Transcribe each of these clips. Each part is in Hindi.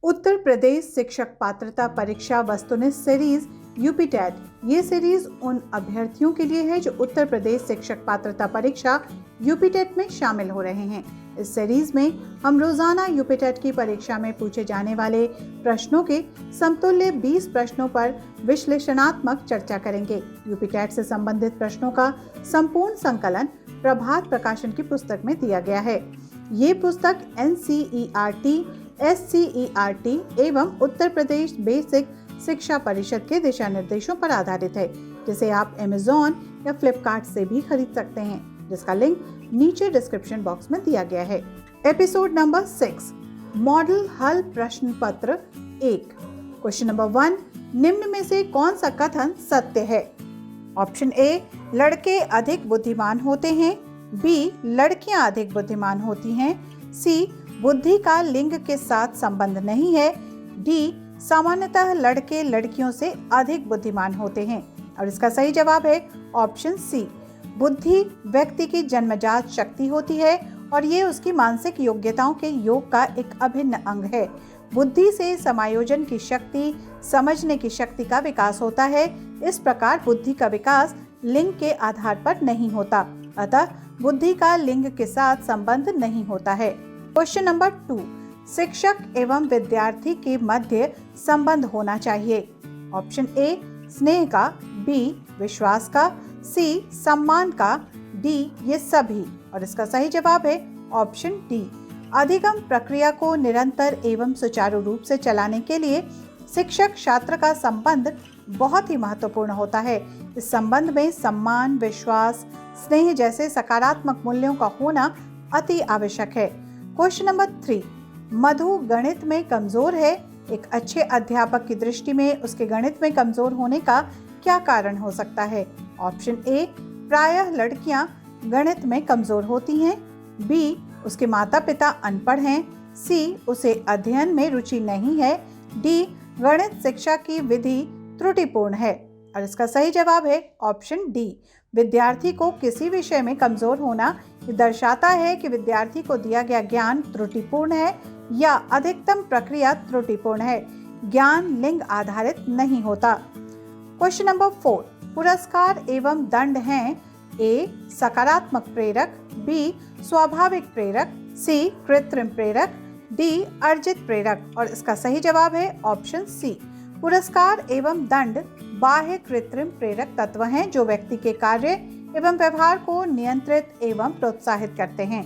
उत्तर प्रदेश शिक्षक पात्रता परीक्षा वस्तुनिष्ठ सीरीज यूपी टेट। ये सीरीज उन अभ्यर्थियों के लिए है जो उत्तर प्रदेश शिक्षक पात्रता परीक्षा यूपी टेट में शामिल हो रहे हैं। इस सीरीज में हम रोजाना यूपी टेट की परीक्षा में पूछे जाने वाले प्रश्नों के समतुल्य 20 प्रश्नों पर विश्लेषणात्मक चर्चा करेंगे। यूपी टेट से संबंधित प्रश्नों का संपूर्ण संकलन प्रभात प्रकाशन की पुस्तक में दिया गया है। ये पुस्तक NCERT, SCERT एवं उत्तर प्रदेश बेसिक शिक्षा परिषद के दिशा निर्देशों पर आधारित है, जिसे आप Amazon या Flipkart से भी खरीद सकते हैं, जिसका लिंक नीचे डिस्क्रिप्शन बॉक्स में दिया गया है। एपिसोड नंबर 6, मॉडल हल प्रश्न पत्र 1। क्वेश्चन नंबर 1, निम्न में से कौन सा कथन सत्य है? ऑप्शन ए, लड़के अधिक बुद्धिमान होते हैं। बी, लड़कियां अधिक बुद्धिमान होती हैं। सी, बुद्धि का लिंग के साथ संबंध नहीं है। डी, सामान्यतः लड़के लड़कियों से अधिक बुद्धिमान होते हैं। और इसका सही जवाब है ऑप्शन सी, बुद्धि व्यक्ति की जन्मजात शक्ति होती है और ये उसकी मानसिक योग्यताओं के योग का एक अभिन्न अंग है। बुद्धि से समायोजन की शक्ति, समझने की शक्ति का विकास होता है। इस प्रकार बुद्धि का विकास लिंग के आधार पर नहीं होता, अतः बुद्धि का लिंग के साथ संबंध नहीं होता है। क्वेश्चन नंबर 2, शिक्षक एवं विद्यार्थी के मध्य संबंध होना चाहिए। ऑप्शन ए, स्नेह का। बी, विश्वास का। सी, सम्मान का। डी, ये सभी। और इसका सही जवाब है ऑप्शन डी, अधिगम प्रक्रिया को निरंतर एवं सुचारू रूप से चलाने के लिए शिक्षक छात्र का संबंध बहुत ही महत्वपूर्ण होता है। इस संबंध में सम्मान, विश्वास, स्नेह जैसे सकारात्मक मूल्यों का होना अति आवश्यक है। क्वेश्चन नंबर 3, मधु गणित में कमजोर है। एक अच्छे अध्यापक की दृष्टि में उसके गणित में कमजोर होने का क्या कारण हो सकता है? ऑप्शन ए, प्रायः लड़कियां गणित में कमजोर होती हैं। बी, उसके माता पिता अनपढ़ हैं। सी, उसे अध्ययन में रुचि नहीं है। डी, गणित शिक्षा की विधि त्रुटिपूर्ण है। और इसका सही जवाब है ऑप्शन डी, विद्यार्थी को किसी विषय में कमजोर होना दर्शाता है कि विद्यार्थी को दिया गया ज्ञान त्रुटिपूर्ण है या अधिकतम प्रक्रिया त्रुटिपूर्ण है। ज्ञान लिंग आधारित नहीं होता। क्वेश्चन नंबर 4, पुरस्कार एवं दंड हैं। ए, सकारात्मक प्रेरक। बी, स्वाभाविक प्रेरक। सी, कृत्रिम प्रेरक। डी, अर्जित प्रेरक। और इसका सही जवाब है ऑप्शन सी, पुरस्कार एवं दंड बाह्य कृत्रिम प्रेरक तत्व हैं जो व्यक्ति के कार्य एवं व्यवहार को नियंत्रित एवं प्रोत्साहित करते हैं।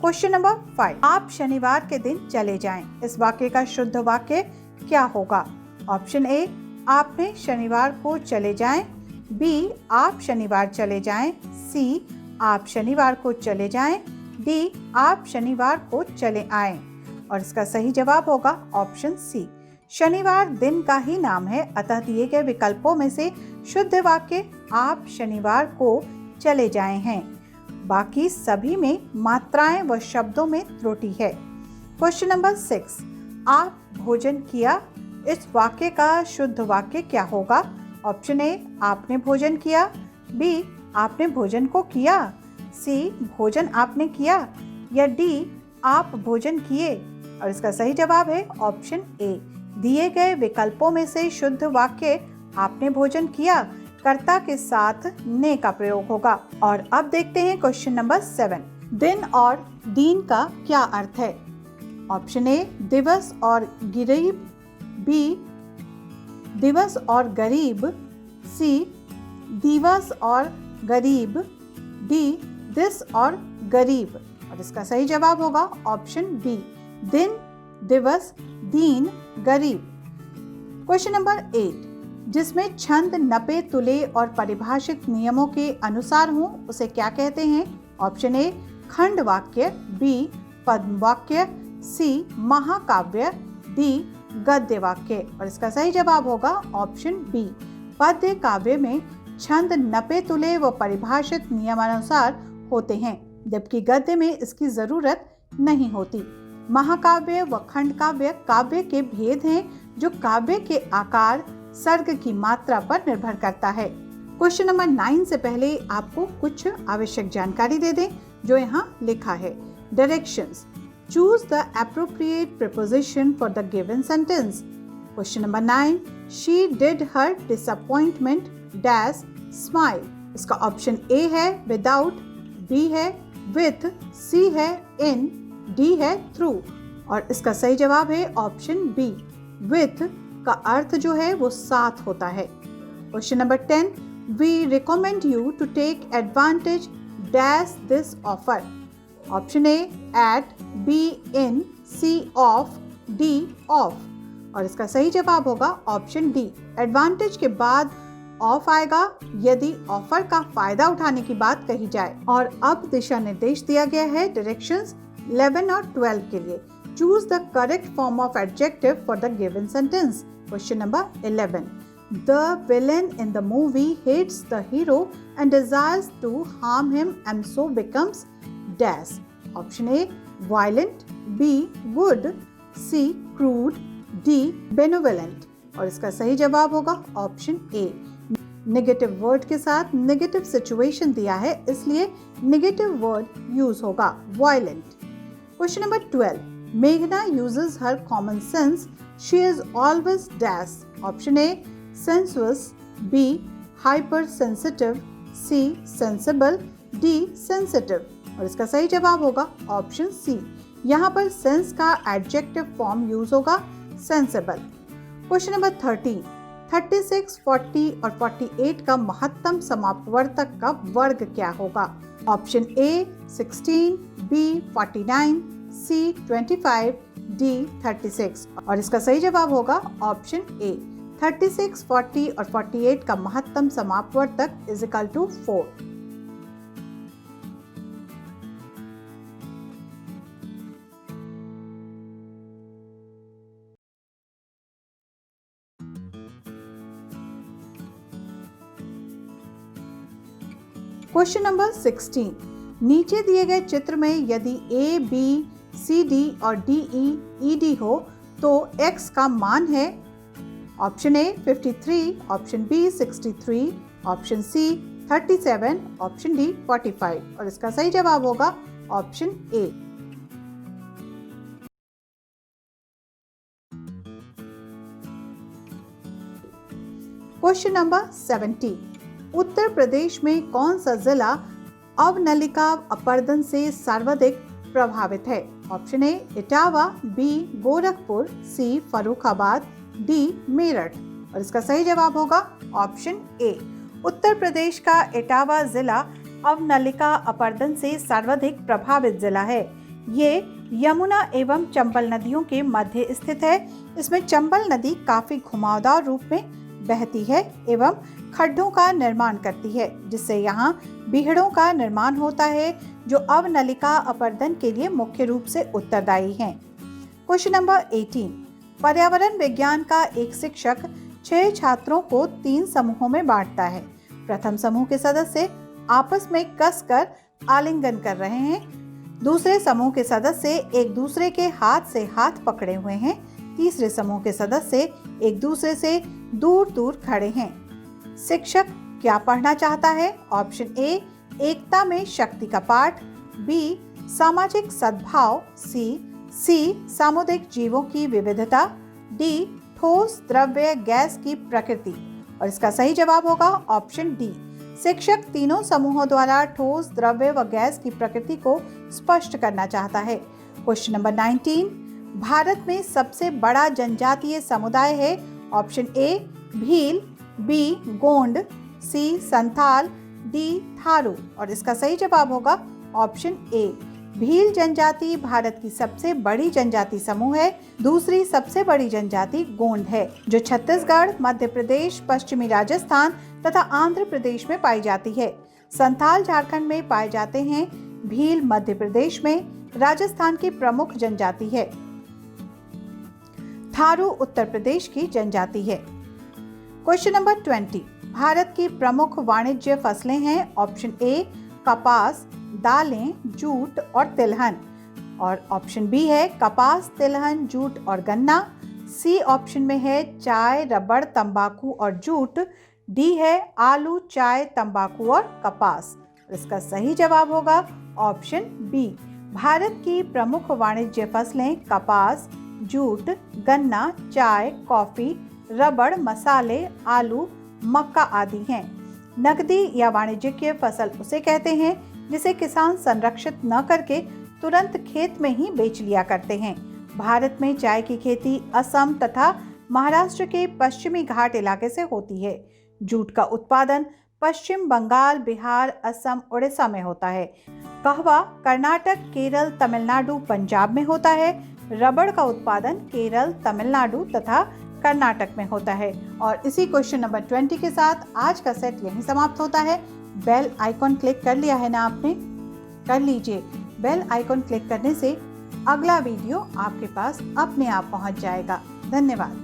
क्वेश्चन नंबर 5, आप शनिवार के दिन चले जाएं। इस वाक्य का शुद्ध वाक्य क्या होगा? ऑप्शन ए, आप में शनिवार को चले जाएं। बी, आप शनिवार चले जाएं। सी, आप शनिवार को चले जाएं। डी, आप शनिवार को चले आएं। और इसका सही जवाब होगा ऑप्शन सी, शनिवार दिन का ही नाम है, अतः दिए गए विकल्पों में से शुद्ध वाक्य आप शनिवार को चले जाएं हैं। बाकी सभी में मात्राएं व शब्दों में त्रुटि है। क्वेश्चन नंबर 6, आप भोजन किया। इस वाक्य का शुद्ध वाक्य क्या होगा? ऑप्शन ए, आपने भोजन किया। बी, आपने भोजन को किया। सी, भोजन आपने किया। या डी, आप भोजन किए। और इसका सही जवाब है ऑप्शन ए, दिए गए विकल्पों में से शुद्ध वाक्य आपने भोजन किया कर्ता के साथ ने का प्रयोग होगा। और अब देखते हैं क्वेश्चन नंबर 7, दिन और दीन का क्या अर्थ है? ऑप्शन ए, दिवस और गरीब। बी, दिवस और गरीब। सी, दिवस और गरीब। डी, दिस और गरीब। और इसका सही जवाब होगा ऑप्शन बी, दिन, दिवस, दीन, गरीब। क्वेश्चन नंबर 8, जिसमें छंद नपे तुले और परिभाषित नियमों के अनुसार हो उसे क्या कहते हैं? ऑप्शन ए, खंड वाक्य। बी, पद्य वाक्य। सी, महाकाव्य। डी, गद्य वाक्य। और इसका सही जवाब होगा ऑप्शन बी, पद्य काव्य में छंद नपे तुले व परिभाषित नियमानुसार होते हैं, जबकि गद्य में इसकी जरूरत नहीं होती। महाकाव्य व खंड काव्य काव्य के भेद हैं जो काव्य के आकार, सर्ग की मात्रा पर निर्भर करता है। क्वेश्चन नंबर 9 से पहले आपको कुछ आवश्यक जानकारी दे दें जो यहाँ लिखा है। Directions, Choose the appropriate preposition for the given sentence. Question number 9. She did her disappointment dash smile. इसका ऑप्शन A है without, B है with, C है in, D है through और इसका सही जवाब है ऑप्शन B. with का अर्थ जो है वो साथ होता है. Question number 10. We recommend you to take advantage dash this offer. Option A at, B in, C off, D off और इसका सही जवाब होगा ऑप्शन डी. एडवांटेज के बाद ऑफ आएगा यदि ऑफर का फायदा उठाने की बात कही जाए. और अब दिशा निर्देश दिया गया है डायरेक्शंस 11 और 12 के लिए. Choose the correct form of adjective for the given sentence. Question number 11. The villain in the movie hates the hero and desires to harm him and so becomes dash. Option A violent, B would, C crude, D benevolent और इसका सही जवाब होगा ऑप्शन ए. नेगेटिव वर्ड के साथ नेगेटिव सिचुएशन दिया है इसलिए नेगेटिव वर्ड यूज होगा violent. Question number 12. मेघना uses her common sense. She is always dash. Option A sensuous, B hypersensitive, C sensible, D sensitive और इसका सही जवाब होगा ऑप्शन सी. यहाँ पर सेंस का एडजेक्टिव फॉर्म यूज होगा सेंसिबल. Question number 13. 36, 40 और 48 का महत्तम समापवर्तक का वर्ग क्या होगा. Option A 16, B 49, C 25, D 36 और इसका सही जवाब होगा ऑप्शन ए. 36, 40 और 48 का महत्तम समापवर्तक is equal to 4. Question number 16. नीचे दिए गए चित्र में यदि ए, बी, सी, डी और डी, ई, डी हो तो x का मान है. Option A 53, option B 63, option C 37, option D 45 और इसका सही जवाब होगा option A. Question number 17. Uttar Pradesh में कौन सा जिला अवनलिका अपर्दन से सर्वाधिक प्रभावित है. Option A Etawah, B Gorakhpur, C Farrukhabad, D Meerut और इसका सही जवाब होगा ऑप्शन ए. उत्तर प्रदेश का इटावा जिला अवनलिका अपर्दन से सर्वाधिक प्रभावित जिला है. ये यमुना एवं चंबल नदियों के मध्य स्थित है. इसमें चंबल नदी काफी घुमावदार रूप में बहती है एवं खड्डों का निर्माण करती है जिससे यहाँ बीहड़ों का निर्माण होता है जो अवनलिका अपर्दन के लिए मुख्य रूप से उत्तरदायी हैं. Question number 18. पर्यावरण विज्ञान का एक शिक्षक 6 छात्रों को 3 समूहों में बांटता है. प्रथम समूह के सदस्य आपस में कसकर आलिंगन कर रहे हैं. दूसरे समूह के सदस्य एक दूसरे के हाथ से हाथ पकड़े हुए हैं. तीसरे समूह के सदस्य एक दूसरे से दूर दूर खड़े हैं. शिक्षक क्या पढ़ना चाहता है. ऑप्शन ए एकता में शक्ति का पाठ, बी सामाजिक सद्भाव, सी सामुदायिक जीवों की विविधता, डी ठोस द्रव्य गैस की प्रकृति और इसका सही जवाब होगा ऑप्शन डी. शिक्षक तीनों समूहों द्वारा ठोस द्रव्य व गैस की प्रकृति को स्पष्ट करना चाहता है. Question number 19. भारत में सबसे बड़ा जनजातीय समुदाय है. Option A Bhil, B Gond, C Santhal, D Tharu और इसका सही जवाब होगा ऑप्शन ए. भील जनजाति भारत की सबसे बड़ी जनजाति समूह है. दूसरी सबसे बड़ी जनजाति गोंड है जो छत्तीसगढ़, मध्य प्रदेश, पश्चिमी राजस्थान तथा आंध्र प्रदेश में पाई जाती है. संथाल झारखंड में पाए जाते हैं. भील मध्य प्रदेश में, राजस्थान की प्रमुख जनजाति है. थारू उत्तर प्रदेश की जनजाति है. Question number 20. भारत की प्रमुख वाणिज्य फसलें हैं. ऑप्शन ए कपास, दालें, जूट और तिलहन और ऑप्शन बी है कपास, तिलहन, जूट और गन्ना. सी ऑप्शन में है चाय, रबड़, तंबाकू और जूट. डी है आलू, चाय, तंबाकू और कपास. इसका सही जवाब होगा ऑप्शन बी भारत की प्रमुख वाणिज्य फसलें कपास, जूट, गन्ना, चाय, कॉफी, रबड़, मसाले, आलू, मक्का आदि हैं। नकदी या वाणिज्यिक फसल उसे कहते हैं जिसे किसान संरक्षित न करके तुरंत खेत में ही बेच लिया करते हैं। भारत में चाय की खेती असम तथा महाराष्ट्र के पश्चिमी घाट इलाके से होती है। जूट का उत्पादन पश्चिम बंगाल, बिहार, असम, उड़ीसा में होता है। कहवा कर्नाटक, केरल, तमिलनाडु, पंजाब में होता है। रबड़ का उत्पादन केरल, तमिलनाडु तथा कर्नाटक में होता है। और इसी क्वेश्चन नंबर 20 के साथ आज का सेट यहीं समाप्त होता है। बेल आइकॉन क्लिक कर लिया है ना आपने? कर लीजिए। बेल आइकॉन क्लिक करने से अगला वीडियो आपके पास अपने आप पहुंच जाएगा। धन्यवाद।